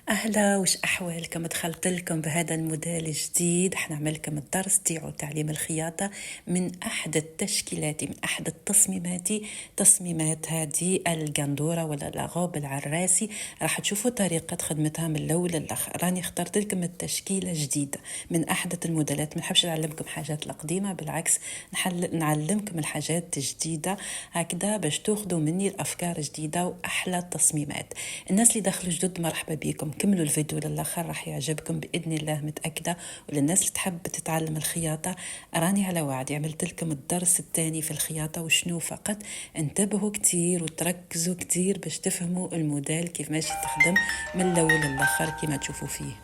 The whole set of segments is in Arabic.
أهلا، وش أحوالكم؟ دخلت لكم بهذا الموديل الجديد. حنعمل لكم الدرس تاعو تعليم الخياطة من أحد التشكيلات، من أحد تصميمات هذه القندورة ولا لاغوب العراسي. راح تشوفوا طريقة خدمتها من الأول للآخر. راني اخترت لكم التشكيلة جديدة من أحدث الموديلات. ما نحبش نعلمكم حاجات القديمة، بالعكس نعلمكم الحاجات الجديدة هكذا باش تاخذوا مني الأفكار جديدة وأحلى التصميمات. الناس اللي دخلوا جدد مرحبا بكم، كملوا الفيديو للاخر راح يعجبكم باذن الله متاكده. وللناس اللي تحب تتعلم الخياطه راني على وعد، عملت لكم الدرس الثاني في الخياطه وشنو. فقط انتبهوا كتير وتركزوا كتير باش تفهموا الموديل كيف ماشي تخدم من الاول للاخر كما تشوفوا فيه.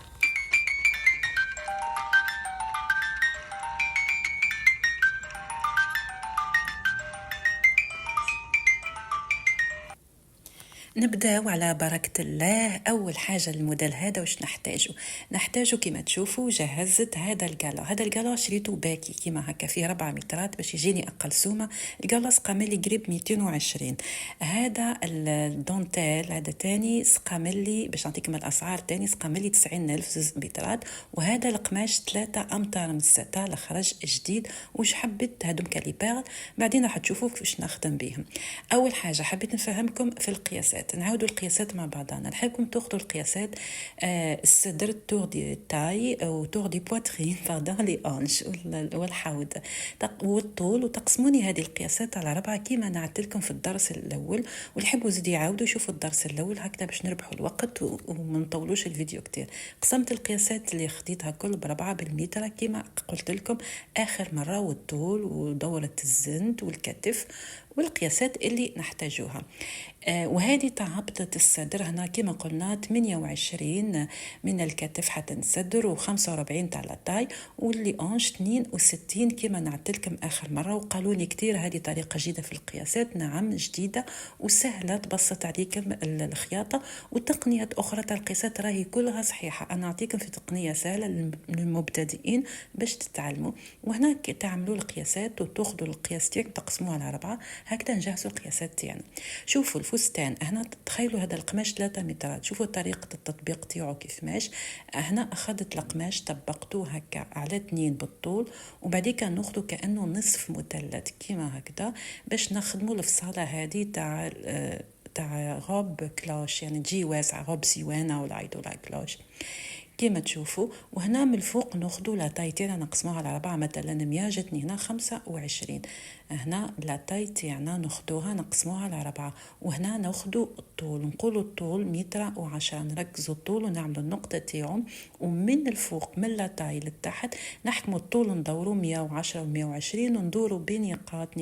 نبداو على بركة الله. أول حاجة الموديل هذا وش نحتاجه كما تشوفوا. جهزت هذا القالو شريته باكي كما هكا فيه 4 مترات باش يجيني أقل سومة. القالو سقاملي قريب 220. هذا الدونتيل هذا تاني سقاملي باش نعطيكم الأسعار تاني سقاملي 90,000 زوز مترات. وهذا القماش 3 أمتار من 6 لخرج جديد. وش حبيت هادو كاليبار بعدين راح تشوفوا كيفاش نخدم بهم. أول حاجة حبيت نفهمكم في القياسات، نعاودوا القياسات مع بعضنا. نحبكم تاخذوا القياسات الصدر تور دي تاي او تور دي بواترين باردون لي اونش والحوض والطول، وتقسموني هذه القياسات على 4 كيما نعدت لكم في الدرس الاول. واللي يحبوا يزيدوا يعاودوا يشوفوا الدرس الاول هكذا باش نربحوا الوقت وما نطولوش الفيديو كتير. قسمت القياسات اللي خديتها كل ب4 بالمتر كيما قلت لكم اخر مره، والطول ودوره الزند والكتف والقياسات اللي نحتاجوها. وهذه تاع هبطة الصدر هنا كما قلنا 28 من الكتف حتى الصدر و45 تاع لاطاي، واللي اونش 62 كما نعطيلكم اخر مره. وقالوني كتير هذه طريقه جديده في القياسات. نعم جديده وسهله تبسط عليكم الخياطه. وتقنيات اخرى تاع القياسات راهي كلها صحيحه. انا اعطيكم في تقنيه سهله للمبتدئين باش تتعلموا. وهنا تعملوا القياسات وتاخذوا القياس تاعك تقسموه على 4 هكذا نجهزوا القياسات تاعنا. شوفوا الفستان هنا، تخيلوا هذا القماش 3 مترات. شوفوا طريقة التطبيق تاعو كيف ماش. هنا أخذت القماش طبقتوه هكا على 2 بالطول، وبعديك ناخذوا كأنه نصف مثلث كيما هكذا باش نخدموا الفصالة هذه تاع غوب كلوش، يعني تجي واسعة غوب سيوانة ولا عيدو لا كلوش كيما تشوفوا. وهنا من الفوق ناخذوا لا تاي تاعنا نقسموها على 4 مثلا 100 جاتني هنا 25. هنا لا تاي تاعنا ناخذوها نقسموها على 4. وهنا ناخذوا الطول، نقولوا الطول 110. نركزوا الطول ونعملوا النقطه تاعهم. ومن الفوق من لا تاي لتحت نحكموا الطول ندوروا 110 و120 وندوروا بنقاط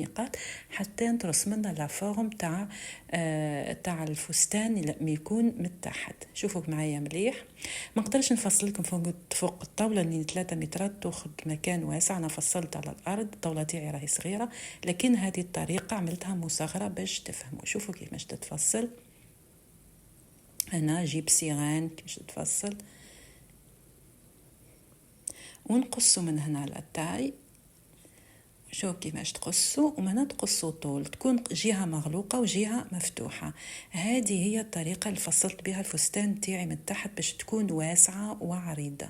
حتى نترسم لنا لا فورم تاع الفستان اللي يكون من تحت. شوفوا معايا مليح. ما نقدرش نفصل لكم فوق الطاوله لاني 3 مترات تاخذ مكان واسع. انا فصلت على الارض، الطاوله تاعي راهي صغيره، لكن هذه الطريقه عملتها مصغره باش تفهموا. شوفوا كيفاش تتفصل. انا جيب سيغان كيفاش تتفصل ونقصوا من هنا على التاي. شوف كيفاش تقصوا، ومن هنا تقصوا طول تكون جهه مغلوقه وجهه مفتوحه. هذه هي الطريقه اللي فصلت بها الفستان تاعي من تحت باش تكون واسعه وعريضه.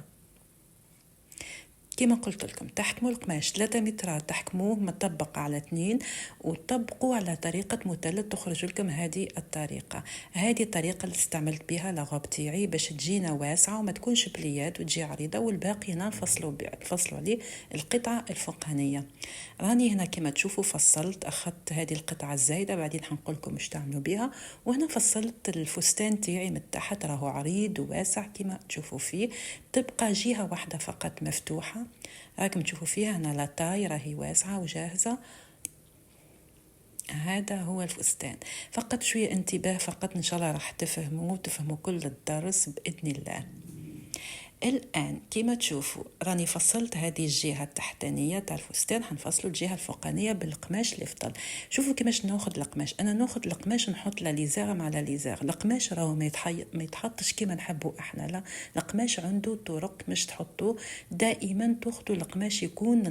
كما قلت لكم تحكموا القماش 3 مترات، تحكموه مطبق على 2 وطبقوا على طريقة مثلث تخرج لكم هذه الطريقة. هذه الطريقة اللي استعملت بها لاغوب تاعي باش تجينا واسعة وما تكونش بليات وتجي عريضة، والباقي هنا نفصلوا عليه القطعة الفوقانية. راني هنا كما تشوفوا فصلت، أخذت هذه القطعة الزايدة بعدين حنقول لكم اش تعملوا بها. وهنا فصلت الفستان تاعي من تحت راهو عريض وواسع كما تشوفوا فيه. تبقى جهة واحدة فقط مفتوحة راكم تشوفوا فيها. هنا لا تاي راهي واسعة وجاهزة. هذا هو الفستان. فقط شوية انتباه فقط، ان شاء الله راح تفهموا كل الدرس بإذن الله. الآن كما تشوفوا راني فصلت هذه الجهة التحتانية تاع الفستان، حنفصلوا الجهة الفوقانية بالقماش اللي فضل. شوفوا كيفاش ناخذ القماش، انا ناخذ القماش نحط لا ليزار مع لا ليزار. القماش راهو ما يتحطش كيما نحبوا احنا، لا القماش عنده طرق مش تحطوه. دائما تاخذوا القماش يكون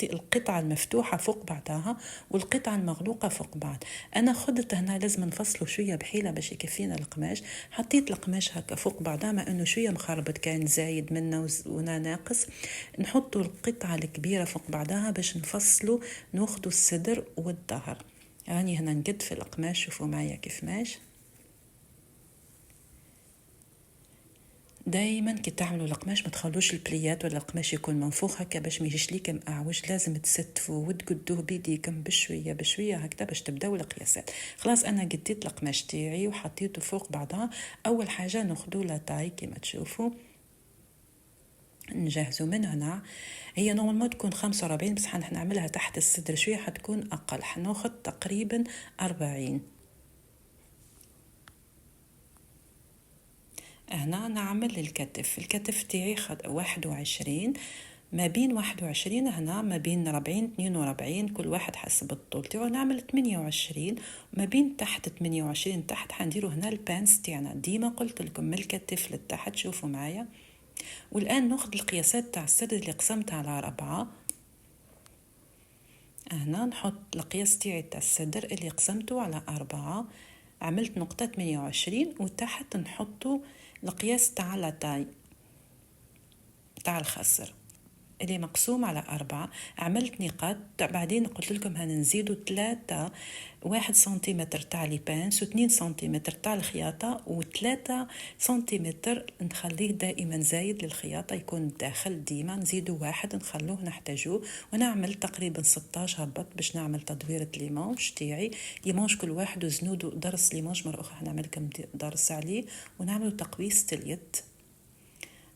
القطعة المفتوحة فوق بعضها والقطعة المغلوقة فوق بعض. انا خدت هنا لازم نفصلوا شوية بحيلة باش يكفينا القماش. حطيت القماش هكا فوق بعضها مع انه شوية مخربط كان زايد منا ونا ناقص. نحطوا القطعة الكبيرة فوق بعضها باش نفصلوا ناخدوا الصدر والظهر. راني هنا نقد في القماش، شوفوا معايا كيف ماش. دائما كي تعملوا القماش ما تخلوش البليات ولا القماش يكون منفوخ هكا باش ما يجيش ليكم اعوج. لازم تستفوا وتقدوه بيديكم بشويه بشويه هكذا باش تبداو القياسات. خلاص انا قديت القماش تاعي وحطيته فوق بعضها. اول حاجه ناخذوا لا تاي كما تشوفوا، نجهزوا من هنا. هي نورمالمون تكون 45 بس حنعملها تحت الصدر شويه حتكون اقل، حناخذ تقريبا 40. هنا نعمل الكتف تاعي 21، ما بين 21 هنا ما بين 40 42 كل واحد حسب الطول تاعو. نعمل 28 ما بين تحت 28 تحت حنديروا هنا البانس تاعنا. ديما قلت لكم من الكتف لتحت، شوفوا معايا. والآن ناخذ القياسات تاع الصدر اللي قسمتها على 4. هنا نحط القياس تاعي تاع الصدر اللي قسمته على 4، عملت نقطة 28 وتحت نحطو القياس تاع لاتاي تاع الخصر اللي مقسوم على 4. عملت نقاط. بعدين قلت لكم هنزيدوا 1 سنتيمتر تاع لي بانس و2 سنتيمتر تاع الخياطة و3 سنتيمتر نخليه دائما زايد للخياطة يكون داخل. ديما نزيدوا 1 نخلوه نحتاجوه. ونعمل تقريبا 16 هبط باش نعمل تدويرة ليمونش تاعي. ليمونش كل واحد وزنوده درس ليمونش مرة أخرى هنعمل لكم درس عليه. ونعملوا تقويس اليد.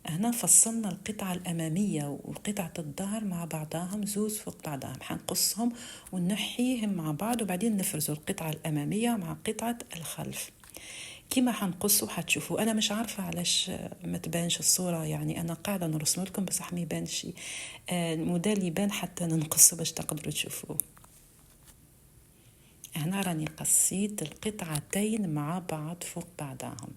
هنا فصلنا القطعة الأمامية وقطعة الظهر مع بعضهم زوز فوق بعضهم. حنقصهم ونحيهم مع بعض وبعدين نفرزوا القطعة الأمامية مع قطعة الخلف كيما حنقصوا. حتشوفوا أنا مش عارفة علاش ما تبانش الصورة، يعني أنا قاعدة نرسم لكم بصح ما يبانش الموديل يبان حتى ننقصه باش تقدروا تشوفوه. هنا راني قصيت القطعتين مع بعض فوق بعضهم.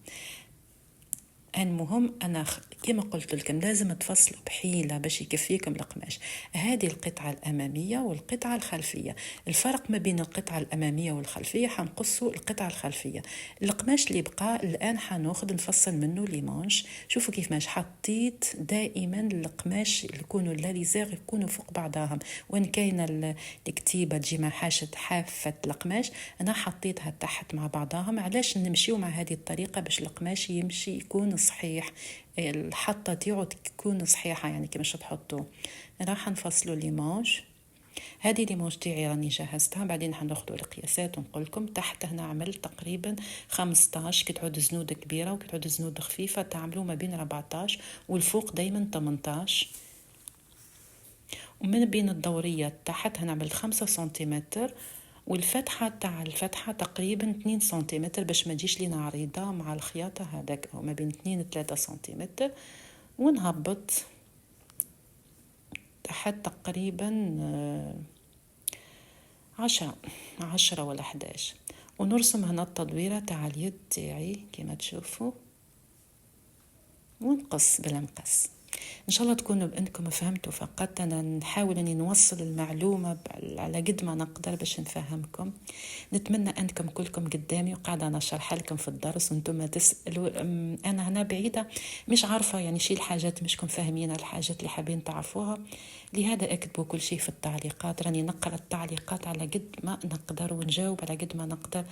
المهم أنا كما قلت لكم لازم تفصلوا بحيلة باش يكفيكم القماش. هذه القطعة الأمامية والقطعة الخلفية. الفرق ما بين القطعة الأمامية والخلفية حنقصوا القطعة الخلفية. القماش اللي بقى الآن حناخذ نفصل منه لي مانش. شوفوا كيف ماش حطيت دائما القماش يكونوا اللاليزير يكونوا فوق بعضهم. وين كاينه الكتيبة تجي مع حافة القماش أنا حطيتها تحت مع بعضهم. علاش نمشيو مع هذه الطريقة باش القماش يمشي يكون صحيح، الحطة تاعو تكون صحيحة يعني كيفاش تحطوه. راح نفصلوا ليمونج. هذه ليمونج تاعي راني جهزتها. بعدين حناخذوا القياسات ونقول لكم. تحت هنا عملت تقريبا 15. كي تعود زنود كبيرة وكي تعود زنود خفيفة تعملوا ما بين 14 والفوق دايما 18. ومن بين الدورية تحت هنعمل 5 سنتيمتر والفتحة تاع الفتحة تقريبا 2 سنتيمتر باش ما تجيش لينا عريضة مع الخياطة. هذاك ما بين 2 و 3 سنتيمتر. ونهبط تحت تقريبا 10 ولا 11. ونرسم هنا التدويرة تاع اليد تاعي كما تشوفوا ونقص بالمقص. ان شاء الله تكونوا انكم فهمتوا. فقط انا نحاول اني نوصل المعلومه على قد ما نقدر باش نفهمكم. نتمنى انكم كلكم قدامي وقاعده انا شرح لكم في الدرس وانتم تسالوا. انا هنا بعيده مش عارفه يعني شي الحاجات مشكم فاهمين الحاجات اللي حابين تعرفوها. لهذا اكتبوا كل شيء في التعليقات. راني نقرا التعليقات على قد ما نقدر ونجاوب على قد ما نقدر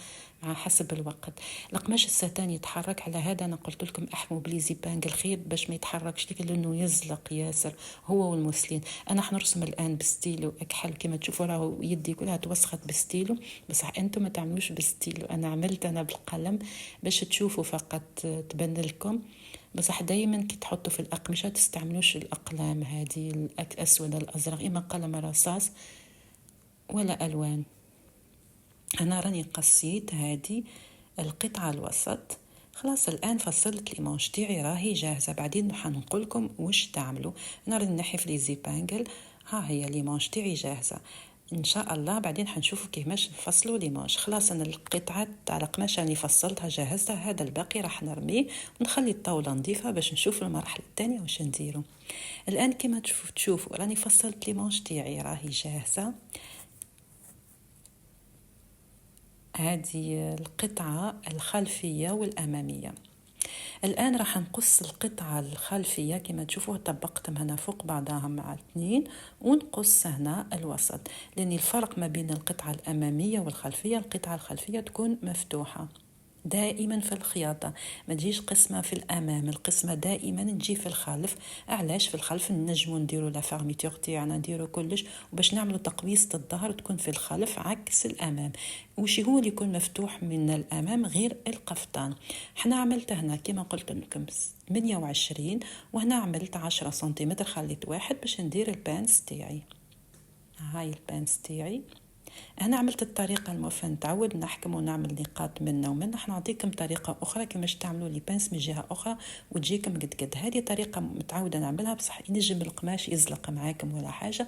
مع حسب الوقت. القماش الستان يتحرك، على هذا انا قلت لكم احموا بليزي بانج الخيط باش ما يتحركش لانه يزلق ياسر هو والموسلين. انا حنرسم الان بستيلو اكحل كما تشوفوا راهو يدي كلها توسخت بستيلو بصح انتم ما تعملوش بستيلو. انا عملت انا بالقلم باش تشوفوا فقط تبان لكم. بصح دائما كي تحطوا في الأقمشة تستعملوش الأقلام هذه الأسود الأزرق، إما قلم رصاص ولا ألوان. أنا راني قصيت هذه القطعة الوسط خلاص الان فصلت ليمونج تاعي راهي جاهزه. بعدين راح نقول لكم واش تعملوا. انا راني نحي لي زيبانجل، ها هي ليمونج تاعي جاهزه ان شاء الله. بعدين حنشوفوا كيفاش نفصلوا ليمونج. خلاص انا القطعه تاع القماش راني فصلتها جهزتها، هذا الباقي راح نرميه ونخلي الطاوله نظيفه باش نشوف المرحله الثانيه واش نديروا. الان كما تشوفوا راني فصلت ليمونج تاعي راهي جاهزه. هذه القطعه الخلفيه والاماميه. الآن راح نقص القطعة الخلفية كما تشوفوا، طبقتهم هنا فوق بعضهم مع اثنين ونقص هنا الوسط، لأن الفرق ما بين القطعة الأمامية والخلفية، القطعة الخلفية تكون مفتوحة دائما في الخياطة، ما تجيش قسمة في الأمام، القسمة دائما تجي في الخلف. علاش؟ في الخلف نجمو نديرو لا فارميتور تاعنا، نديرو كلش، وباش نعملو تقويصة الظهر تكون في الخلف عكس الأمام. وش هو اللي يكون مفتوح من الأمام غير القفطان. حنا عملت هنا كما قلت لكم 28، وهنا عملت 10 سنتيمتر، خليت واحد باش ندير البانس تاعي. هاي البانس تاعي. انا عملت الطريقه الموفى، نتعود نحكم ونعمل نقاط منا ومنا. راح نعطيكم طريقه اخرى كيفاش تعملوا لي بانس من جهه اخرى وتجيكم قد هذه طريقه متعوده نعملها، بصح ينجم القماش يزلق معاكم ولا حاجه.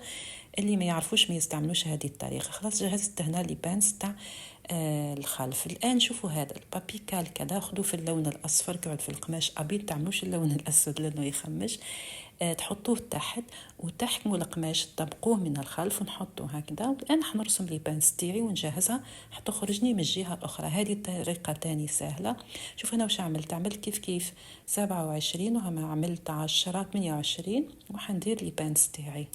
اللي ما يعرفوش ما يستعملوش هذه الطريقه. خلاص جهزت هنا لي بانس تاع الخلف. الان شوفوا هذا البابي كالك هذا، خذوه في اللون الاصفر، كيعود في القماش ابيض، تعملوش اللون الاسود لانه يخمش. تحطوه تحت وتحكموا القماش تطبقوه من الخلف ونحطوه هكذا. والان حنرسم لي بانس تاعي ونجهزها حتخرجني من الجهه الاخرى. هذه طريقه تاني سهله. شوف انا واش عملت كيف كيف 27 وهم عملت 10 28 وحندير لي بانس تاعي.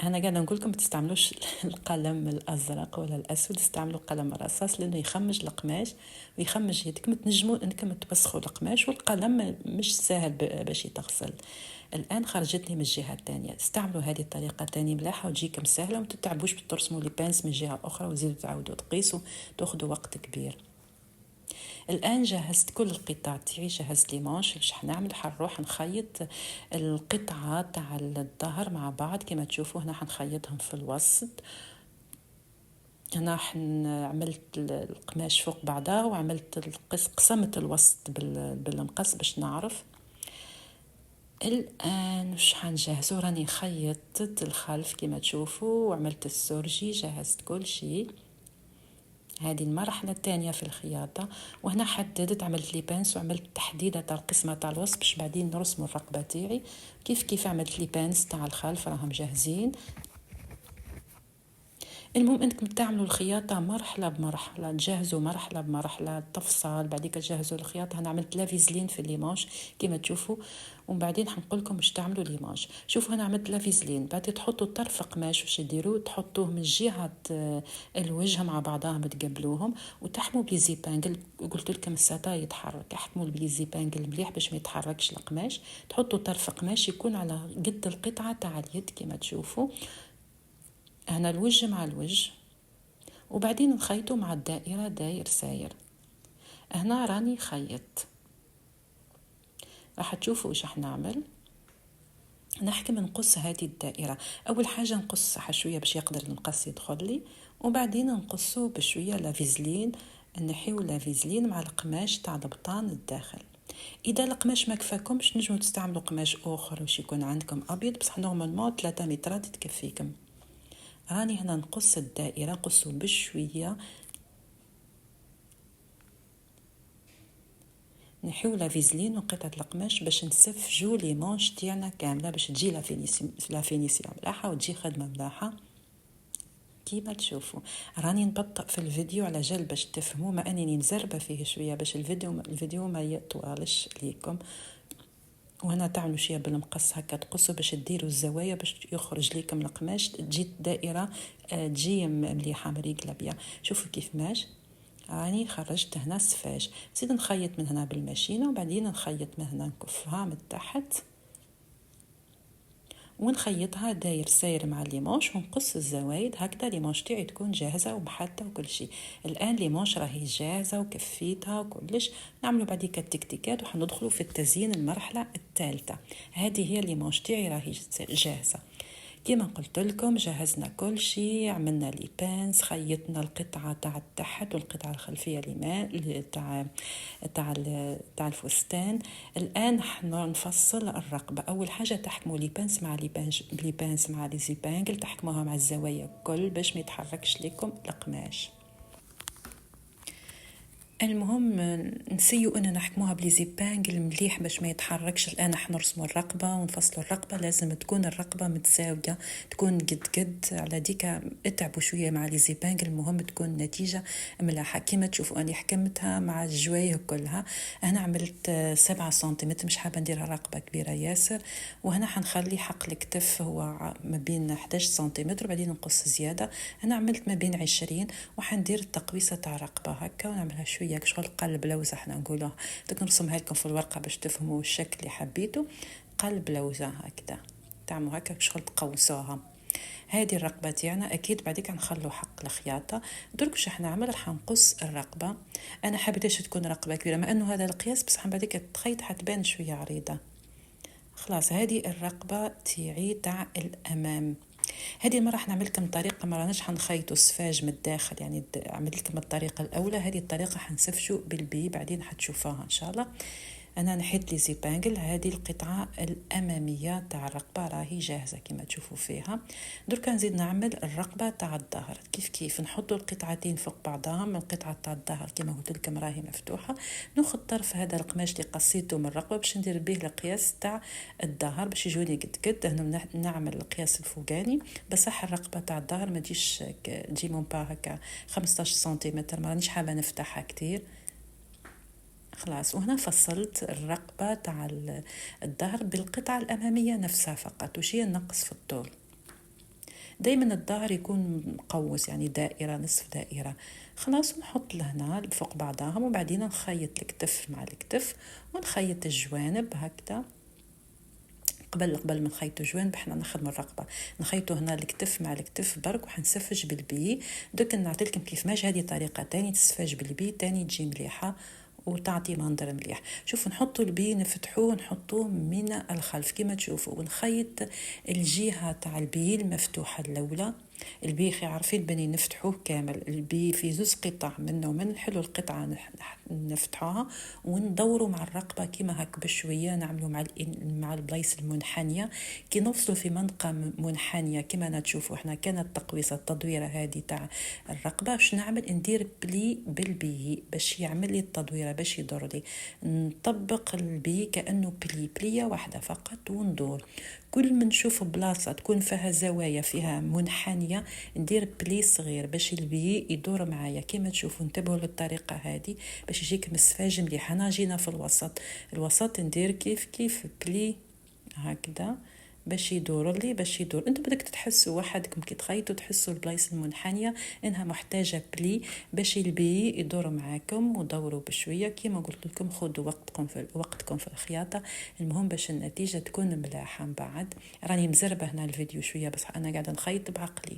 انا قاعده نقول لكم ما تستعملوش القلم الازرق ولا الاسود، استعملوا قلم الرصاص لانه يخمج القماش ويخمج يدكم. تنجموا انكم تبسخوا القماش، والقلم مش سهل باش يتغسل. الان خرجتني من الجهه الثانيه. استعملوا هذه الطريقه تاني ملاحه وتجيكم سهله، وما تتعبوش بترسموا لي بانس من جهه اخرى وزيدوا تعاودوا تقيسوا، تاخذوا وقت كبير. الان جهزت كل القطع تاعي، جهزت لي مانش. واش حنعمل؟ حنروح نخيط القطعه تاع الظهر مع بعض كما تشوفوا هنا، حنخيطهم في الوسط. انا عملت القماش فوق بعضها وعملت قسمت الوسط بالمقص باش نعرف. الان واش حنجهزو؟ راني خيطت الخلف كما تشوفوا وعملت السورجي، جهزت كل شيء. هذه المرحله الثانيه في الخياطه. وهنا حددت، عملت لي بانس وعملت تحديده تاع القسمه تاع الوسط باش بعدين نرسم الرقبه تاعي. كيف عملت لي بانس تاع الخلف راهم جاهزين. المهم انكم تعملوا الخياطه مرحله بمرحله، تجهزوا مرحله بمرحله التفصال، بعديك تجهزوا الخياطه. انا عملت لا فيزلين في ليماج كما تشوفوا، ومن بعدين حنقول لكم باش تعملوا ليماج. شوفوا انا عملت لا فيزلين، بعد تحطوا طرف قماش واش ديروا، تحطوه من جهه الوجه مع بعضهم تقبلوهم، وتحموا بلي زيبانجل. قلت لكم الساطا يتحرك، احكموا بلي زيبانجل مليح باش ما يتحركش القماش. تحطوا طرف قماش يكون على قد القطعه تاع اليد كما تشوفوا. هنا الوجه مع الوجه، وبعدين نخيطه مع الدائرة داير ساير. هنا راني خيط. راح تشوفوا واش راح نعمل. نحكم نقص هذه الدائرة. أول حاجة نقص حشوية باش يقدر المقص يدخل لي، وبعدين نقصه بشوية لافيزلين، نحيو لافيزلين مع القماش تاع البطان الداخل. اذا القماش ما كفاكمش نجموا تستعملوا قماش اخر واش يكون عندكم ابيض، بصح نورمالمون 3 مترات تكفيكم. راني هنا نقص الدائرة، نقصه بشوية، نحيو لافيزلين وقطعة القماش باش نسفجو لي مانش تاعنا كاملة باش تجي لا فينيسيون ملاحة وتجي خدمة ملاحة كيما تشوفوا. راني نبطئ في الفيديو على جال باش تفهموا، ما انني مزربة فيه شوية باش الفيديو ما يطولش ليكم. وهنا تعملوا شيء بالمقص هكا تقصوا باش تديروا الزوايا باش يخرج لكم القماش، تجي الدائره تجي مليحه مريقله بيا. شوفوا كيف ماش راني خرجت هنا سفاج. نزيد نخيط من هنا بالماشينه، وبعدين نخيط من هنا نكفها من تحت ونخيطها داير ساير مع ليمونش، ونقص الزوايد هكذا. ليمونش تاعي تكون جاهزه ومحطه وكل شيء. الان ليمونش راهي جاهزه وكفيتها وكلش. نعملوا بعديك التكتيكات وحندخلوا في التزيين المرحله الثالثه. هذه هي ليمونش تاعي راهي جاهزه. كما قلت لكم جهزنا كل شيء، عملنا لي بانس، خيطنا القطعه تاع التحت والقطعه الخلفيه تاع الفستان. الان نفصل الرقبه. اول حاجه تحكموا لي بانس مع لي بانس مع لي زيبانجل، تحكموها مع الزوايا كل باش ما يتحركش لكم القماش. المهم نسيو ان نحكموها بلي زيبانجل مليح باش ما يتحركش. الان نرسموا الرقبه ونفصلوا الرقبه. لازم تكون الرقبه متساويه، تكون قد على ديك. اتعبوا شويه مع لي زيبانجل، المهم تكون النتيجه ملاحه. كيما تشوفوا اني حكمتها مع الجوايه كلها. انا عملت 7 سنتيمتر، مش حابه نديرها رقبه كبيره ياسر. وهنا حنخلي حق الكتف هو ما بين 11 سنتيمتر، بعدين نقص زياده. انا عملت ما بين 20، وحندير التقويسه تاع رقبه هكا ونعملها شويه شغل قلب لوزه احنا نقولوه. دوك نرسمها لكم في الورقه باش تفهموا الشكل اللي حبيته. قلب لوزه هكذا، تعملوا هكا شغل تقوسوها. هذه الرقبه تاعنا. اكيد بعديك نخلو حق الخياطه. درك واش راح نعمل، راح نقص الرقبه. انا حبيتش تكون رقبه كبيره مع انه هذا القياس، بصح بعديك تخيط حتبان شويه عريضه. خلاص هذه الرقبه تاعي تاع الامام. هذه المره راح نعمل لكم طريقه، ما راناش حنخيطوا السفاج من الداخل، يعني عمل لكم الطريقه الاولى. هذه الطريقه حنسفشوا بالبي بعدين حتشوفوها ان شاء الله. انا نحيت لي زيبانجل. هذه القطعه الاماميه تاع الرقبه راهي جاهزه كما تشوفوا فيها. درك نزيد نعمل الرقبه تاع الظهر. كيف نحطوا القطعتين فوق بعضهم. القطعه تاع الظهر كما قلت لكم راهي مفتوحه. ناخذ طرف هذا القماش اللي قصيته من الرقبه باش ندير به القياس تاع الظهر باش يجوني قد هنا. نعمل القياس الفوقاني بصح الرقبه تاع الظهر ما تجيش تجي مون با هكا 15 سنتيمتر، ما رانيش حابه نفتحها كتير. خلاص. وهنا فصلت الرقبة تاع الظهر بالقطعة الأمامية نفسها فقط، وشي نقص في الطول. دايما الظهر يكون مقوس، يعني دائرة نصف دائرة. خلاص نحط لهنا فوق بعضهم، وبعدين نخيط الكتف مع الكتف ونخيط الجوانب هكذا. قبل ما نخيطوا جوانب احنا نخدم الرقبه، نخيطوا هنا الكتف مع الكتف برك وحنسفج بالبي. دوك نعطي لكم كيفاش هذه طريقه تاني تسفج بالبي تاني تجي مليحه وتعطي منظر مليح. شوفوا نحطوا البي نفتحوه نحطوه من الخلف كما تشوفوا، ونخيط الجهه تاع البي المفتوحه الاولى. البي عارفين بني نفتحوه كامل. البي في زوز قطع منه، من نحلوا القطعه نفتحوها وندوروا مع الرقبه كيما هك بشويه. نعملوا مع البلايص المنحنيه كي نوصلوا في منطقه منحنيه كما تشوفوا. احنا كانت تقويصه التدويره هذه تاع الرقبه. باش نعمل ندير بلي بالبي باش يعمل لي التدويره، باش يدور لي. نطبق البي كانه بليه واحده فقط وندور. كل ما نشوف بلاصه تكون فيها زوايا فيها منحنيه ندير بلي صغير باش البي يدور معايا كما تشوفوا. انتبهوا للطريقه هذه باش يجيك مسفاج مليح. انا جينا في الوسط ندير كيف بلي هكذا باش يدور لي باش يدور. انتم بدك تحسوا وحدكم كي تخيطوا تحسوا البلايص المنحنيه انها محتاجه بلي باش البي يدور معاكم. ودوروا بشويه كيما قلت لكم، خذوا وقتكم في الخياطه. المهم باش النتيجه تكون ملاحه. من بعد راني مزربه هنا الفيديو شويه بس انا قاعده نخيط بعقلي،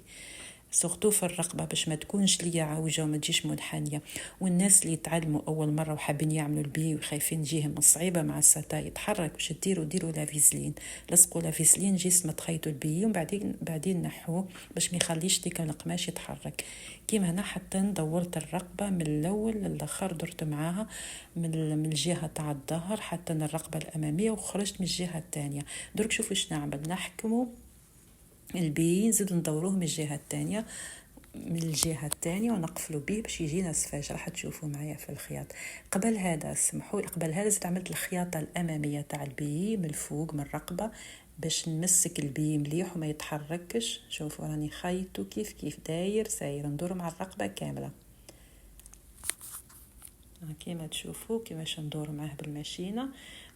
سورتو في الرقبه باش ما تكونش ليا عوجه وما تجيش منحنيه. والناس اللي يتعلموا اول مره وحابين يعملوا البي وخايفين تجيهم الصعيبه مع الستا يتحرك، واش ديروا لا فيزلين. لصقوا لا فيزلين جسم تخيطوا البي وبعدين نحوه باش ما يخليش ديك القماش يتحرك. كيما هنا حتى دورت الرقبه من الاول للاخر، درت معاها من الجهه تاع الظهر حتى الرقبه الاماميه وخرجت من الجهه الثانيه. درك شوفوا واش نعمل، نحكموا البي نزيد ندوروه من الجهه الثانيه ونقفلوا به باش يجينا سفاج. راح تشوفوا معايا في الخياط. قبل هذا زيد عملت الخياطه الاماميه تاع البي من الفوق من الرقبه باش نمسك البي مليح وما يتحركش. شوفوا راني خيطو كيف داير ساير ندور مع الرقبه كامله كيما تشوفوا كيفاش ندور معاه بالماشينه.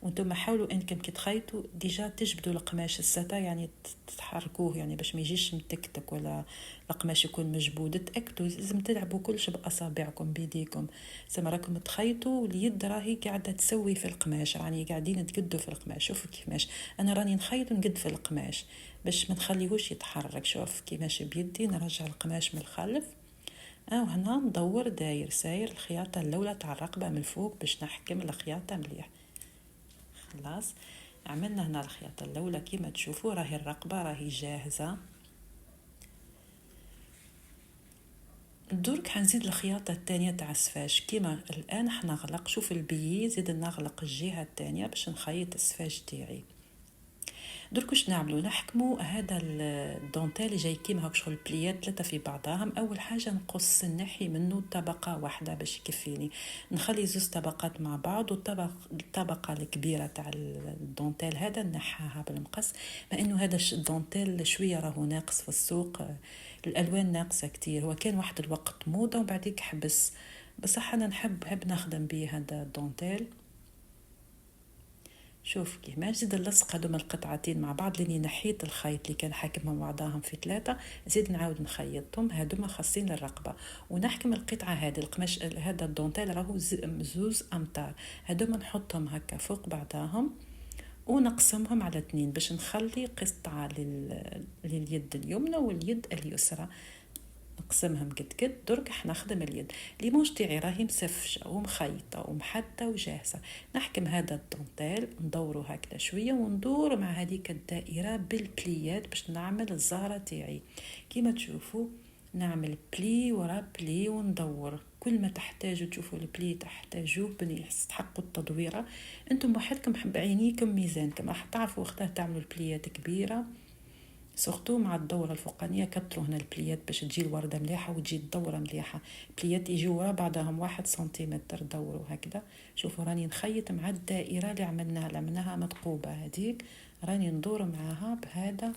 وانتم حاولوا انكم كي تخيطوا ديجا تجبدوا القماش الستا، يعني تحركوه يعني باش ما يجيش متكتك ولا القماش يكون مجبود. تاكدوا لازم تلعبوا كلش باصابعكم بيديكم. زعما راكم تخيطوا واليد راهي قاعده تسوي في القماش، راني قاعدين تقدوا في القماش. شوفوا كيفاش انا راني نخيط ونقد في القماش باش ما نخليهوش يتحرك. شوف كيفاش بيدي نرجع القماش من الخلف وهنا ندور داير ساير الخياطه الاولى تاع الرقبه من الفوق باش نحكم الخياطه مليح. خلاص عملنا هنا الخياطة الأولى كما تشوفوا، راهي الرقبة راهي جاهزة. درك حنزيد الخياطة الثانية تاع السفاج. كيما الآن حنغلق، شوف البي زيد نغلق الجهة الثانية باش نخيط السفاج تاعي. درك واش نعملو، نحكمو هذا الدونتيل اللي جاي كيما هاك شغل البليات 3 في بعضهم. اول حاجه نقص نحي منه طبقه واحده باش يكفيني، نخلي زوج طبقات مع بعض، الطبقه الكبيره تاع الدونتيل هذا نحاها بالمقص، مع انه هذا الدونتيل شويه راهو ناقص في السوق، الالوان ناقصه كتير. هو كان واحد الوقت موضه وبعديك حبس، بصح انا نحب نخدم به هذا الدونتيل. شوف كيما زيد نلصق هذوما القطعتين مع بعض لاني نحيت الخيط اللي كان حاكمهم بعضهم في 3، زيد نعاود نخيطهم. هذوما خاصين للرقبه، ونحكم القطعه هذه القماش هذا الدونتيل راهو 2 امتار، هذوما نحطهم هكا فوق بعضهم ونقسمهم على 2 باش نخلي قطعه لليد اليمنى واليد اليسرى، نقسمهم قد درك حنخدم اليد. ليمونج تاعي راهي مسفشه ومخيطه ومحدة وجاهزه. نحكم هذا الدونتيل ندورو هكذا شويه وندور مع هذيك الدائره بالبليات باش نعمل الزهره تاعي. كيما تشوفوا نعمل بلي ورا بلي وندور، كل ما تحتاجوا تشوفوا البلي تحتاجوه بني تحققوا التدويره. انتم وحدكم بعينيكم ميزانكم راح تعرفوا وقتها تعملوا البليات كبيره، سورتو مع الدورة الفوقانية كتروا هنا البليات باش تجي الوردة مليحة وتجي الدورة مليحة. بليات يجيو ورا بعضهم 1 سنتيمتر دوروا هكذا. شوفوا راني نخيط مع الدائرة اللي عملناها مثقوبة هذيك، راني ندور معاها بهذا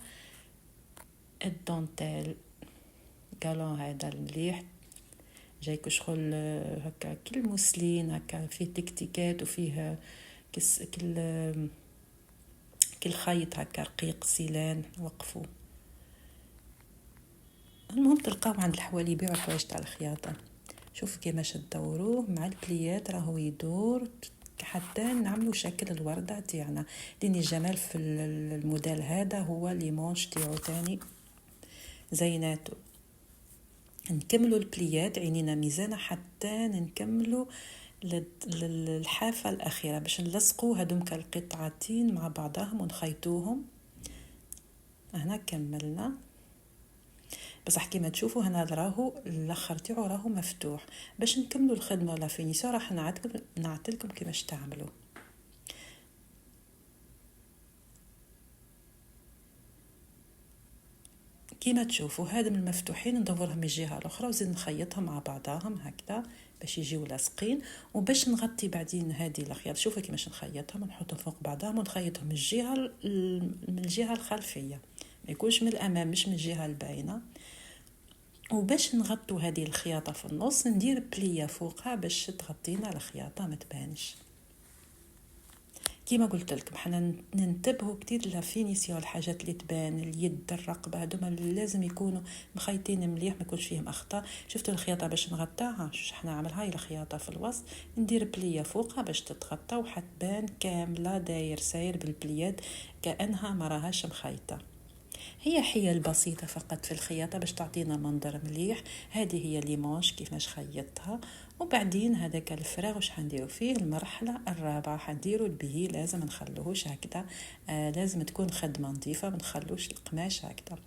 الدونتيل قالون هذا المليح جايك شغل هكا كل موسلين هكا فيه تكتيكات وفيه كل خيط هكا رقيق سيلان وقفوا. المهم تلقاو عند الحوالي يبيعوا الحوايج تاع الخياطه. شوف كيفاش تدوروه مع البليات راهو يدور حتى نعملوا شكل الورده تاعنا. لان الجمال في الموديل هذا هو ليمونج تاعو تاني زيناتو. نكملوا البليات عينينا ميزانه حتى نكملوا للحافه الاخيره باش نلصقوا هذوك القطعتين مع بعضهم ونخيطوهم. هنا كملنا، بصح كيما تشوفوا هنا راهو الاخر تاعو راهو مفتوح. باش نكملوا الخدمه ولا فينيسيون راح نعطيلكم كيفاش تعملوا. كيما تشوفوا هذا من المفتوحين ندورهم من الجهه الاخرى وزيد نخيطهم مع بعضهم هكذا باش يجيو لاصقين. وباش نغطي بعدين هذه الخياط شوفوا كيفاش نخيطهم ونحطهم فوق بعضهم ونخيطهم من الجهه الخلفيه، ما يكونش من الامام مش من الجهه الباينه. وباش نغطوا هذه الخياطه في النص ندير بليه فوقها باش تغطينا الخياطه ما تبانش. كيما قلت لكم حنا ننتبهوا كتير لفينيسيون الحاجات اللي تبان، اليد الرقبه هذوما لازم يكونوا مخيطين مليح ما يكونش فيهم اخطاء. شفتوا الخياطه باش نغطاها شوف حنا نعمل هاي الخياطه في الوسط ندير بليه فوقها باش تتغطى وحتبان كامله داير ساير بالبليات كانها ما راهاش مخيطه. هي حيل بسيطة فقط في الخياطة باش تعطينا منظر مليح. هذه هي ليمونج كيفاش خيطتها. وبعدين هذاك الفراغ واش حنديرو فيه المرحلة الرابعة حنديرو البي، لازم نخلوهوش هكذا، لازم تكون خدمة نظيفة ما نخلوش القماش هكذا.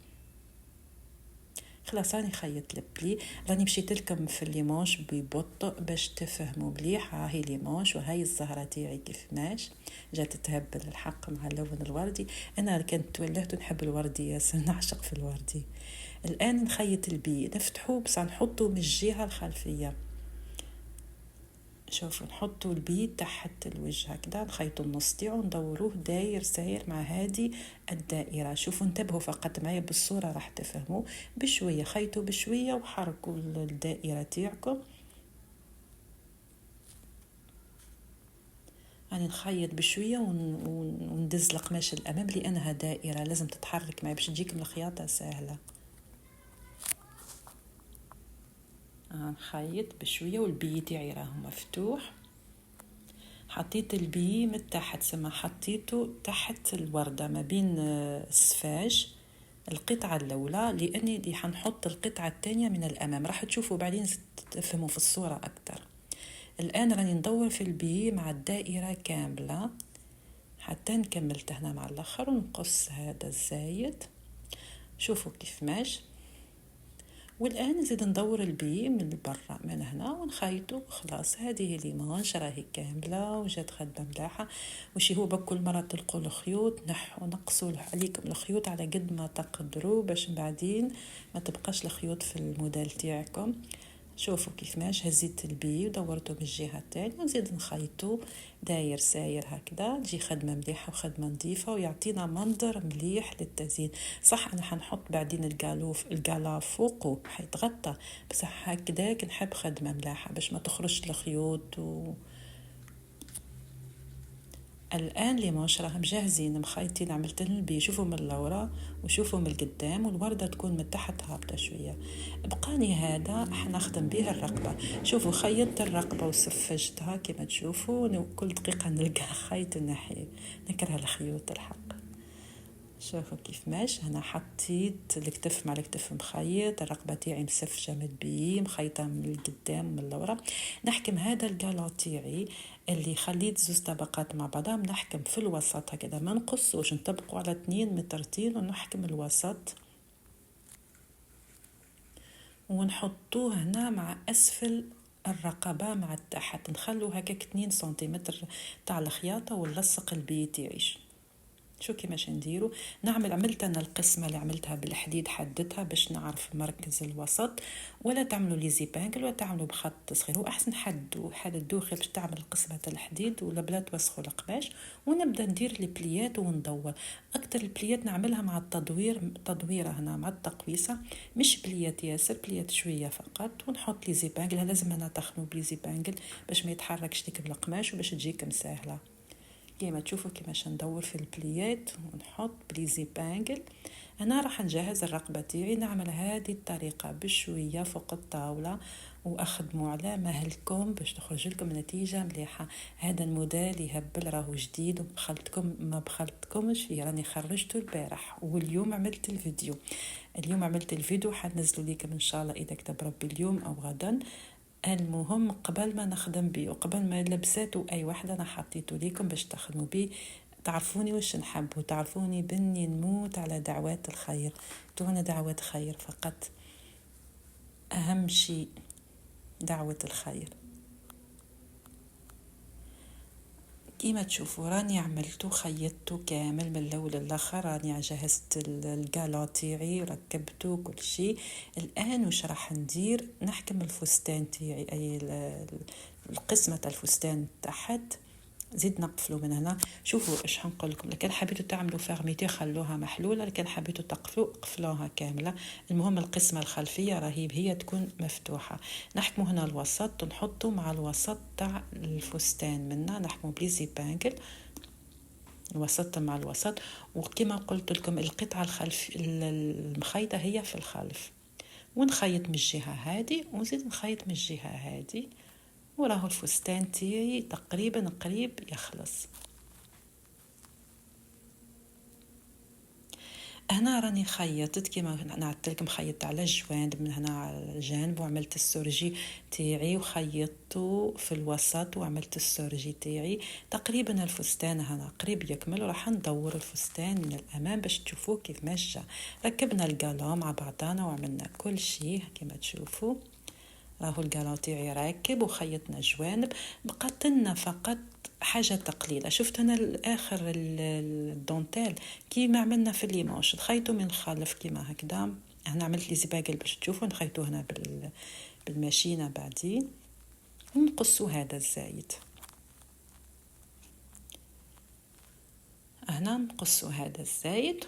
خلاص راني خيط البلي، راني مشيت لكم في الليمونج ببطء باش تفهموا مليح. هاي ليمونج وهاي الزهره تاعي كيفاش جات تهبل الحق مع اللون الوردي. انا كنت ولهت نحب الوردي ياسر، نعشق في الوردي. الان نخيط البي نفتحو بس نحطو من الجهه الخلفيه. شوفوا نحطوا البي تحت الوجه هكذا نخيطوا النص تاعو ندوروه داير ساير مع هذه الدائره. شوفوا انتبهوا فقط معايا بالصوره راح تفهموا بشويه، خيطوا بشويه وحركوا الدائره تاعكم. يعني نخيط بشويه وندز القماش الامام لانها دائره لازم تتحرك معي باش تجيكم الخياطه سهله. نخيط بشويه والبي تاعي راهو مفتوح. حطيت البي من تحت سما حطيته تحت الوردة ما بين السفاج القطعة الأولى، لأني دي حنحط القطعة الثانية من الأمام راح تشوفوا بعدين تفهموا في الصورة أكتر. الآن راني ندور في البي مع الدائرة كاملة حتى نكملت هنا مع الاخر ونقص هذا الزايد. شوفوا كيف ماشي. والان نزيد ندور البي من برا من هنا ونخيطه. خلاص هذه ليمونش راهي كامله وجات خدمه ملاحه. وشي هو بكل مره تلقوا الخيوط نحوا نقصوا عليكم الخيوط على قد ما تقدروا باش بعدين ما تبقاش الخيوط في الموديل تاعكم. شوفوا كيف ماش هزيت البي ودورته من الجهه الثانيه ونزيد نخيطو داير ساير هكذا تجي خدمه مليحه وخدمه نظيفه ويعطينا منظر مليح للتزيين. صح انا حنحط بعدين القالا فوقه حيتغطى بس هكذاك نحب خدمه ملاحه باش ما تخرجش الخيوط الان لي مونش راهم جاهزين مخيطين. عملت لهم البي شوفوا من اللورا وشوفوا من القدام والورده تكون من تحت هابطه شويه. بقاني هذا حنخدم به الرقبه. شوفوا خيطت الرقبه وسفجتها كما تشوفوا كل دقيقه نلقى خيط الناحيه. نكره الخيوط الحق. شوفوا كيف ماشي. هنا حطيت الكتف مع الكتف مخيط الرقبه تاعي مسفجه من البي مخيطه من القدام ومن اللورا. نحكم هذا القالون تاعي اللي خليت زوز طبقات مع بعضهم نحكم في الوسط هكذا ما نقصوش نطبقوا على 2 مترتين ونحكم الوسط ونحطوه هنا مع اسفل الرقبه مع التحت نخلو هكاك 2 سنتيمتر تاع الخياطه ونلصق البي تاعي. شو كيماش نديرو. عملت انا القسمه اللي عملتها بالحديد حددتها باش نعرف مركز الوسط. ولا تعملوا لي زيبانكل ولا تعملوا بخط صغير. واحسن حددوا خير باش تعمل قسمه الحديد ولا بلا توسخوا القماش. ونبدا ندير لي بليات وندور. اكثر البليات نعملها مع تدويره هنا مع التقويسه مش بليات ياسر بليات شويه فقط. ونحط لي زيبانكل لازم انا تخنوا بلي زيبانكل باش ما يتحركش لك بالقماش وباش تجيك مسهله. كيما تشوفوا كيفاش ندور في البليات ونحط بليزي بانجل. انا راح نجهز الرقبه تاعي نعمل هذه الطريقه بشويه فوق الطاوله واخدموا على مهلكم باش تخرج لكم نتيجه مليحه. هذا الموديل يهبل راهو جديد وبخلتكم ما بخلتكمش فيه راني خرجته البارح واليوم عملت الفيديو حنزلوا لكم ان شاء الله اذا كتب ربي اليوم او غدا. المهم قبل ما نخدم بيه وقبل ما لبساتو اي واحدة انا حطيته ليكم باش تخدموا بيه. تعرفوني وش نحب وتعرفوني بني نموت على دعوات الخير. دون دعوات خير فقط. اهم شيء دعوة الخير. كيما تشوفوا راني عملته خيطته كامل من الاول للاخر. راني جهزت القالون تاعي وركبته كل شيء. الان وش راح ندير نحكم الفستان تاعي اي القسمه تاع الفستان تحت. زيد نقفلوا من هنا. شوفوا ايش حنقول لكم. لكن حبيتوا تعملوا فارميتي خلوها محلوله لكن حبيتوا تقفلوا قفلوها كامله. المهم القسمه الخلفيه راهي هي تكون مفتوحه. نحكموا هنا الوسط ونحطوا مع الوسط تاع الفستان منا نحكموا بليزي بانكل الوسط مع الوسط. وكما قلت لكم القطعه الخلف المخيطه هي في الخلف. ونخيط من الجهه هذه ونزيد نخيط من الجهه هذه وراه الفستان تاعي تقريبا قريب يخلص. هنا راني خيطت كيما نعطيت لكم خيطت على الجوانب من هنا على الجانب وعملت السورجي تاعي وخيطته في الوسط وعملت السورجي تاعي. تقريبا الفستان هنا قريب يكمل وراح ندور الفستان من الامام باش تشوفوه كيف ماشي. ركبنا القالون مع بعضنا وعملنا كل شيء كيما تشوفوا. راهو القالون تاعي راكب وخيطنا جوانب. بقات لنا فقط حاجه تقليله. شفت انا الاخر الدونتيل كيما عملنا في الليمونش نخيطو من الخلف كيما هكذا. انا عملت لي زباقل باش تشوفوا نخيطو هنا بالماشينه بعدين ونقصوا هذا الزايد. هنا نقصوا هذا الزايد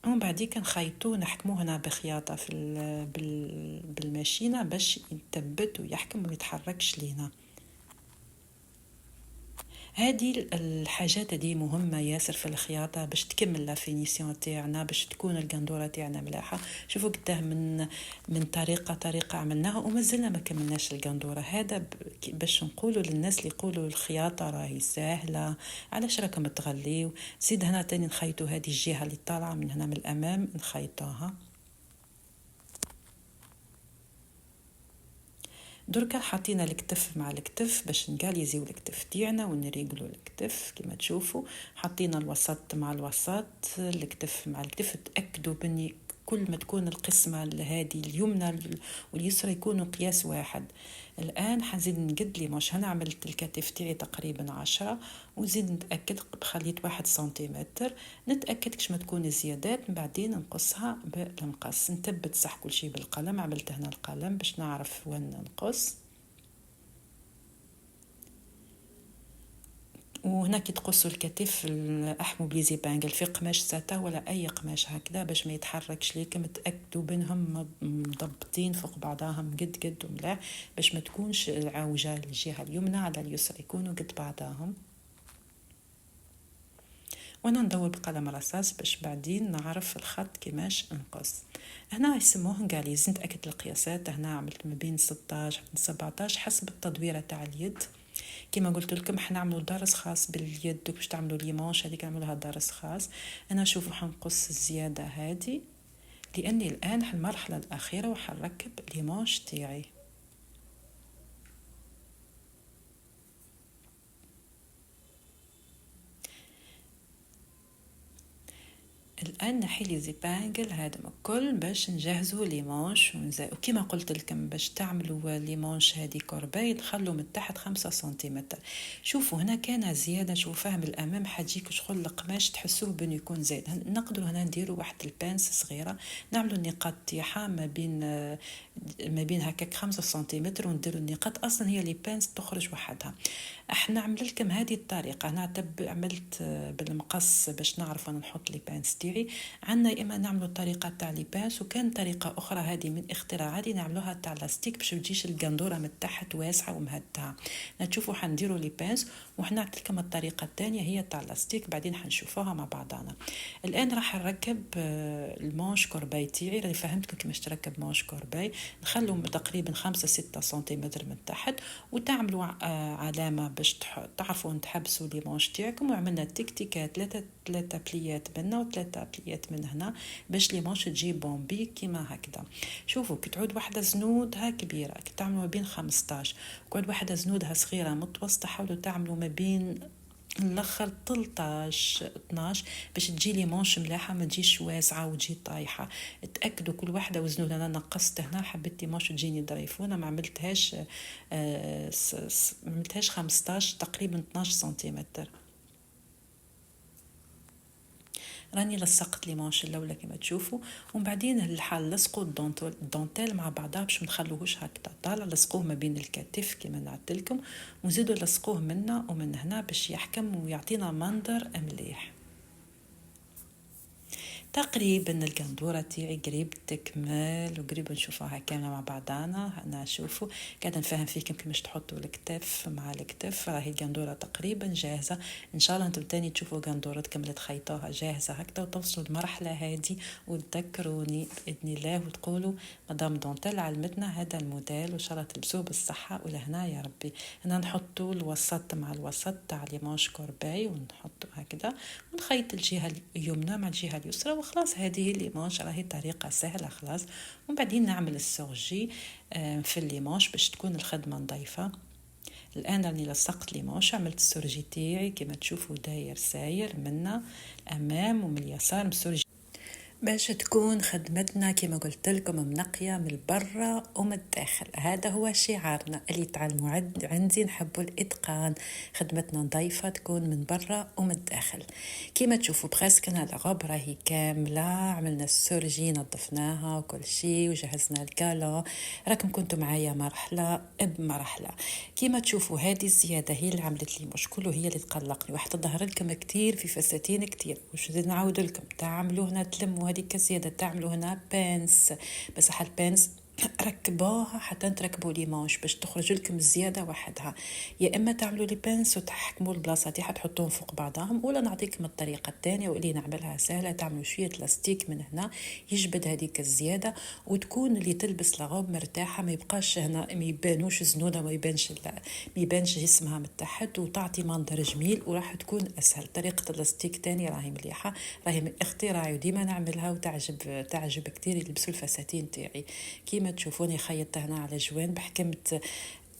ومن بعدين كنخيطوه نحكموه هنا بخياطه في بالماشينه باش يثبت ويحكم وما يتحركش لينا. هذه الحاجات هذه مهمه ياسر في الخياطه باش تكمل لا فينيسيون تاعنا باش تكون القندوره تاعنا ملاحه. شوفوا قداه من طريقه عملناها ومازلنا ما كملناش القندوره. هذا باش نقولوا للناس اللي يقولوا الخياطه راهي سهله علاش راكم تغليو. زيد هنا تاني نخيطوا هذه الجهه اللي طالعه من هنا من الامام نخيطوها. دركا حطينا الكتف مع الكتف باش نقاليزيو الكتف تاعنا ونريقلو الكتف كما تشوفوا. حطينا الوسط مع الوسط، الكتف مع الكتف. تأكدوا بني كل ما تكون القسمة هذه اليمنى واليسرى يكونوا قياس واحد. الآن حنزيد نقد لي مش هنا عملت الكتف تاعي تقريبا 10، وزيد نتأكد بخليت 1 سنتيمتر. نتأكد كش ما تكون الزيادات بعدين نقصها بالمقص. نثبت صح كل شيء بالقلم، عملت هنا القلم باش نعرف وين نقص. وهنا كي تقصوا الكتف احموا بليزي بانجل في قماش ساتا ولا اي قماش هكذا باش ما يتحركش ليكم. تاكدوا بينهم مضبطين فوق بعضاهم قد قد وملاح باش ما تكونش العوجه الجهه اليمنى على اليسرى، يكونوا قد بعضاهم. وانا ندور بقلم رصاص باش بعدين نعرف الخط كيماش نقص. هنا يسموه قاليز. نتاكد القياسات. هنا عملت ما بين 16 حتى 17 حسب التدويره تاع اليد. كما قلت لكم حنعملوا درس خاص باليد باش تعملوا ليمونش هذيك نعملوها درس خاص. انا شوفوا حنقص الزياده هذه لاني الان في المرحله الاخيره وحنركب ليمونش تاعي. الان نحيلي زيبانجل هذا الكل باش نجهزوا لي مانش وكما قلت لكم باش تعملوا لي مانش هذه كورباي تخلوا من تحت 5 سنتيمتر. شوفوا هنا كان زياده، شوفوها من الامام حتجيك شغل القماش تحسوه بانه يكون زايد. نقدروا هنا نديروا واحد البانس صغيره نعملوا النقاط تاعها ما بين هكاك 5 سنتيمتر ونديروا النقاط. اصلا هي لي بانس تخرج وحدها. احنا عملت لكم هذه الطريقه. انا عملت بالمقص باش نعرف انا نحط لي بانس تاعي. عندنا اما نعملوا الطريقه تاع لي بانس، وكان طريقه اخرى هذه من اختراعاتي نعملوها تاع لاستيك باش تجيش القندوره من تحت واسعه ومهدها. نشوفوا حنديروا لي بانس وحنعطي لكم الطريقه الثانيه هي تاع لاستيك بعدين حنشوفوها مع بعضنا. الان راح نركب المانش كورباي تاعي. راني فهمتكم كيفاش تركب مانش كورباي. نخلوا تقريبا 5-6 سنتيمتر من تحت وتعملوا علامه باش تعرفوا تحبسوا لي مانش تاعكم. وعملنا تكتيكات 3 بليات منا و3 بليات من هنا باش لي مانش تجي بومبي كيما هكذا. شوفوا كي تعود واحده زنودها كبيره كي تعملوا ما بين 15 وكعود واحده زنودها صغيره متوسطه حاولوا تعملوا ما بين الاخر 13 12 باش تجي لي مانش ملاحه ما تجيش واسعه وتجي طايحه. تاكدوا كل واحده وزنوا. انا نقصت هنا حبيت لي مانش تجيني ظريفونه ما عملتهاش 15 تقريبا 12 سنتيمتر. راني لصقت لي مانش الاولى كما تشوفوا ومن بعدين الحال لصقوا الدونتيل مع بعضها باش ما نخلوهوش هكذا طالع. لصقوه ما بين الكتف كما نعدت لكم وزيدوا لصقوه منا ومن هنا باش يحكم ويعطينا منظر مليح. تقريبا القندوره تاعي قريب تكمل وقريب نشوفوها كامله مع بعضنا. انا شوفوا قاعده نفهم فيكم كيفاش تحطوا الكتف مع الكتف. راهي القندوره تقريبا جاهزه. ان شاء الله انتم تاني تشوفوا قندورتكم اللي تخيطوها جاهزه هكذا وتوصلوا المرحله هذه وتذكروني باذن الله وتقولوا مدام دونتيل علمتنا هذا الموديل وان شاء الله تلبسوه بالصحه ولهنا يا ربي. هنا نحطوا الوسط مع الوسط تاع لي مانش كورباي ونحطوا هكذا ونخيط الجهه اليمنى مع الجهه اليسرى وخلاص. هذه اللي مانش راهي طريقه سهله خلاص. ومن بعدين نعمل السورجي في اللي مانش باش تكون الخدمه نظيفه. الان راني لصقت لي مانش عملت السورجي تاعي كما تشوفوا داير ساير منا امام ومن اليسار مسورجي باش تكون خدمتنا كما قلت لكم منقيه من برا ومن الداخل. هذا هو شعارنا اللي تعلموا عندي نحبوا الاتقان. خدمتنا نظيفه تكون من برا ومن الداخل. كما تشوفوا بريسك هذا الغب راهي كامله. عملنا السورجي نظفناها وكل شيء وجهزنا الكالون. راكم كنتوا معايا مرحله بمرحله. كما تشوفوا هذه الزياده هي اللي عملت لي مشكل وهي اللي تقلقني وحتى تظهر لكم كثير في فساتين كثير. وش نعاود لكم تعملوا هنا تلموا هذيك الزياده تعملوا هنا بانس بس حال بانس ركبوها حتى تركبوا لي مانش باش تخرج لكم الزياده وحدها. يا اما تعملوا لي بانس وتحكموا البلاصه تاعها تحطوهم فوق بعضهم ولا نعطيكم الطريقه الثانيه واللي نعملها سهله. تعملوا شويه لاستيك من هنا يجبد هذيك الزياده وتكون اللي تلبس لاغوب مرتاحه ما يبقاش هنا ما يبانوش زنوده ما يبانش جسمها من تحت وتعطي منظر جميل وراح تكون اسهل. طريقه اللاستيك ثاني راهي مليحه راهي من اختراعي وديما نعملها وتعجب كثير يلبسوا الفساتين تاعي. كيما كيما تشوفوني خيطت هنا على جوانب، حكمت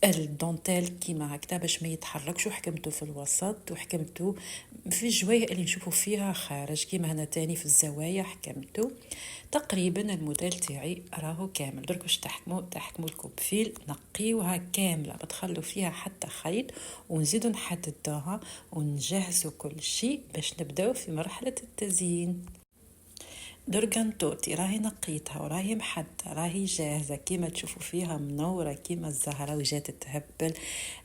الدونتيل كيما هكذا باش ما يتحركش، وحكمته في الوسط وحكمته في الجوايه اللي نشوفوا فيها خارج كيما هنا تاني في الزوايا حكمته. تقريبا الموديل تاعي راهو كامل. درك واش تحكموا لكم بفيل نقيوها كامله ما تخلوا فيها حتى خيط، ونزيدوا نحددوها ونجهزوا كل شيء باش نبداو في مرحله التزيين. درجنتوتي راهي نقيتها وراهي محدة، راهي جاهزة كيما تشوفوا فيها منورة كيما الزهرة وجات تهبل،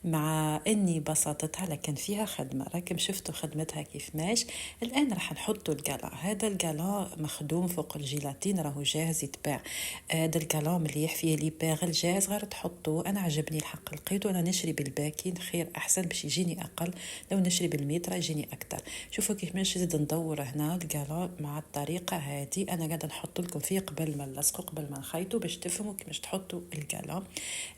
مع اني بسطتها لكن فيها خدمة. راكم شفتوا خدمتها كيف ماش. الان راح نحطوا القلا. هذا القلا مخدوم فوق الجيلاتين راهو جاهز يتباع. هذا القلا مليح فيه لي باغل جاهز غير تحطوه. انا عجبني الحق لقيته. انا نشري بالباكين خير احسن باش يجيني اقل، لو نشري بالمتر يجيني اكثر. شوفوا كيف ماش زيد ندور هنا القلا مع الطريقة هذه. انا قاعده نحط لكم فيه قبل ما نلصقوا قبل ما نخيطوا باش تفهموا كيفاش تحطوا القلا.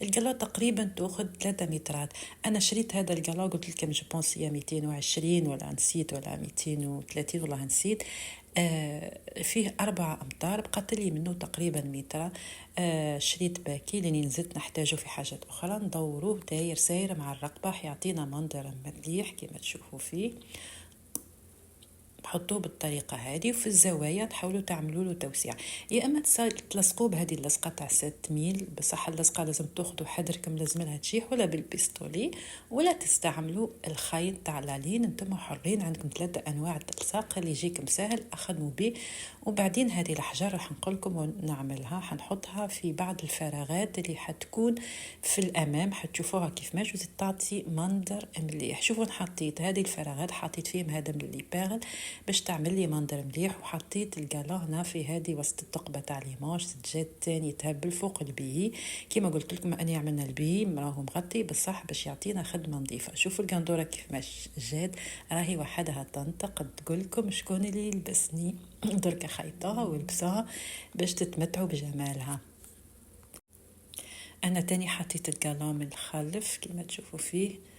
القلا تقريبا تاخذ 3 مترات. انا شريت هذا القلا قلت لكم جو بونس يا 220 ولا نسيت ولا 230 والله نسيت. فيه 4 أمتار بقات لي منه تقريبا متر. شريت باكي لاني نزلت نحتاجه في حاجات اخرى. ندوروه داير ساير مع الرقبه يعطينا منظر مليح كما تشوفوا فيه. حطوه بالطريقه هذه، وفي الزوايا تحاولوا تعملوا له توسيع. يا اما تلصقوه بهذه اللصقه تاع 6 ميل. بصح اللصقه لازم تاخذوا حذركم لازم لها تشيح، ولا بالبيستولي، ولا تستعملوا الخيط تاع لالين. انتم حرين، عندكم 3 انواع التلصاق اللي يجيكم سهل اخذوا به. وبعدين هذه الاحجار راح نقول لكم نعملها، حنحطها في بعض الفراغات اللي حتكون في الامام، حتشوفوها كيف ماش تعطي منظر مليح. شوفوا حطيت هذه الفراغات حطيت فيهم هذا من اللي باغل باش تعمل لي منظر مليح. وحطيت القلا هنا في هذه وسط الثقبه تاع ليماج جات تاني تهبل فوق البي. كيما قلت لكم اني عملنا البي راهو مغطي بصح باش يعطينا خدمه نظيفه. شوفوا القندوره كيف ماش جات، راهي وحدها تنطق تقول لكم شكون اللي يلبسني. درك خيطها ولبسها باش تتمتعوا بجمالها. انا تاني حطيت القلا من الخلف كيما تشوفوا فيه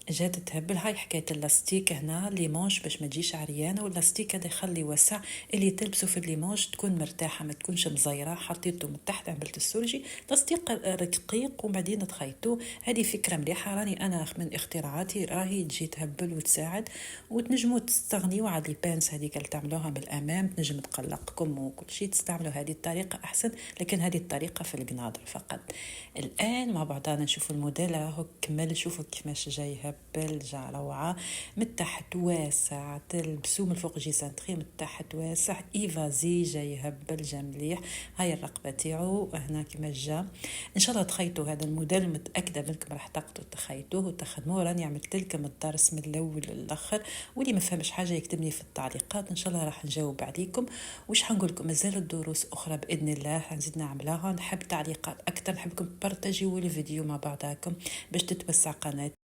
جات تهبل. هاي حكايه اللاستيك هنا ليمونج باش ما تجيش عريانه، واللاستيك هذا يخلي وسع اللي تلبسه في الليمونج تكون مرتاحه ما تكونش مزيره. حطيته من تحت عملت السورجي لاستيك رقيق وبعدين تخيطوه. هذه فكره مليحه راني انا من اختراعاتي، راهي تجي تهبل وتساعد. وتنجموا تستغنيوا على لي بانس هذيك اللي تعملوها بالامام تنجم تقلقكم وكل شيء، تستعملوا هذه الطريقه احسن. لكن هذه الطريقه في القناضر فقط. الان مع بعضنا نشوفوا الموديل راهو كمل. شوفوا كيفاش جاي هبل جا روعه. من تحت واسع تلبسوه من الفوق جي سانتري، من تحت واسع ايفازي جاي هبل جا مليح. هاي الرقبه تاعو هنا كيما جا. ان شاء الله تخيطوا هذا الموديل، متاكده منكم راح تقدروا تخيطوه وتخدموه. راني عملت لكم الدرس من الاول للاخر، واللي ما فهمش حاجه يكتبني في التعليقات ان شاء الله راح نجاوب عليكم. وش حنقول لكم مازال الدروس اخرى باذن الله حنزيد نعملها. نحب تعليقات اكثر، نحبكم بارطاجيوا الفيديو مع بعضاكم باش تتوسع قناتي.